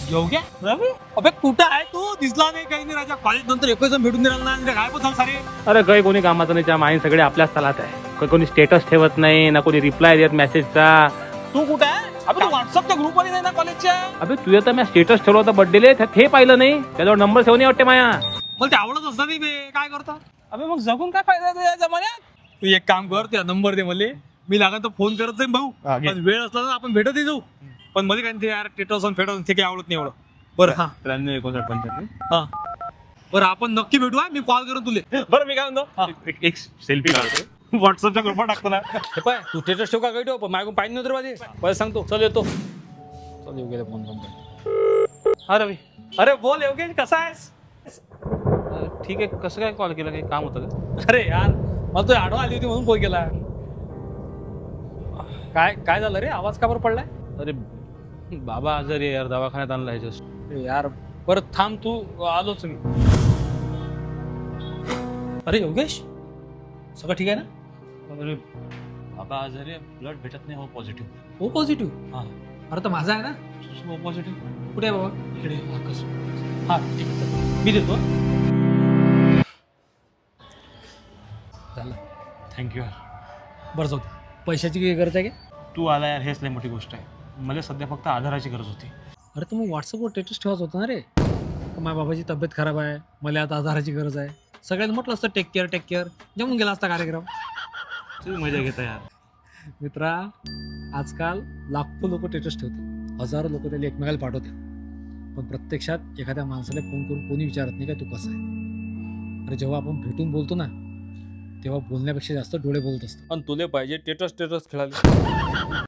योग्य रवी अबे कुठं आहे तू दिसला नाही काही नाही राजा कॉलेज नंतर एकच जण भेटून दिला नाही काय पण सारे अरे काही कोणी कामाचं नाही माहीन सगळे आपल्याच स्थलात आहे कोणी स्टेटस ठेवत नाही ना कोणी रिप्लाय देत मेसेजचा तू कुठं आहे अबे तू व्हॉट्सअपच्या ग्रुप मध्ये नाही ना कॉलेजच्या अबे तुझ्या तर मी स्टेटस ठेवला होता बर्थडेले हे पाहिलं नाही त्याच्यावर नंबर सेव नाही वाटते माया मला ते आवडत असतं नाही बे काय करता अबे मग जगून काय फायदा आहे या जमान्यात तू एक काम कर त्या नंबर दे मला मी लागन तर फोन करत जाईन भाऊ पण वेळ असला तर आपण भेटतही जाऊ पण मध्ये काय ते यार टेटस आणि फेटस ते काही आवडत नाही एवढं बरं हा 93 हा बरं आपण नक्की भेटू हा मी कॉल करून तुले बरं मी काय म्हणतो एक सेल्फी काढतो व्हॉट्सअपच्या ग्रुपवर टाकतो ना हे पाय तू स्टेटस ठेव का काही ठेव पण माझ्याकडून पाहिजे नव्हतं माझे पहिले सांगतो चल येतो चल येऊ गेला फोन नंबर हा रवी अरे बोल योगेश कसा आहेस ठीक आहे कसं काय कॉल केला काही काम होतं का अरे यार मला तू आडवा आली होती म्हणून फोन केला काय काय झालं रे आवाज का बरं पडलाय अरे बाबा आजारी आहे यार दवाखान्यात आणला आहे जस्ट अरे यार परत थांब तू आलोच मी अरे योगेश सगळं ठीक आहे ना अरे बाबा आजारी आहे ब्लड भेटत नाही हो पॉझिटिव्ह ओ पॉझिटिव्ह हां अरे तर माझा आहे ना हो पॉझिटिव्ह कुठे आहे बाबा इकडे हा ठीक आहे चल. मी देतो झालं थँक्यू यार बरं जाऊ दे. पैशाची काही गरज आहे का तू आला यार हेच लय मोठी गोष्ट आहे मला सध्या फक्त आधाराची गरज होती अरे तर मग व्हॉट्सअपवर स्टेटस ठेवायचं होतं ना रे माझ्या बाबाची तब्येत खराब आहे मला आता आधाराची गरज आहे सगळ्यांनी म्हटलं असतं टेक केअर जमून गेला असता कार्यक्रम तुम्ही मजा घेता यार मित्रा आजकाल लाखो लोक स्टेटस ठेवतात हजारो लोक त्याला एकमेकाला पाठवतात पण प्रत्यक्षात एखाद्या माणसाला फोन करून कोणी विचारत नाही का तू कसं आहे अरे जेव्हा आपण भेटून बोलतो ना तेव्हा बोलण्यापेक्षा जास्त डोळे बोलत असतो आणि तुले पाहिजे स्टेटस खेळायला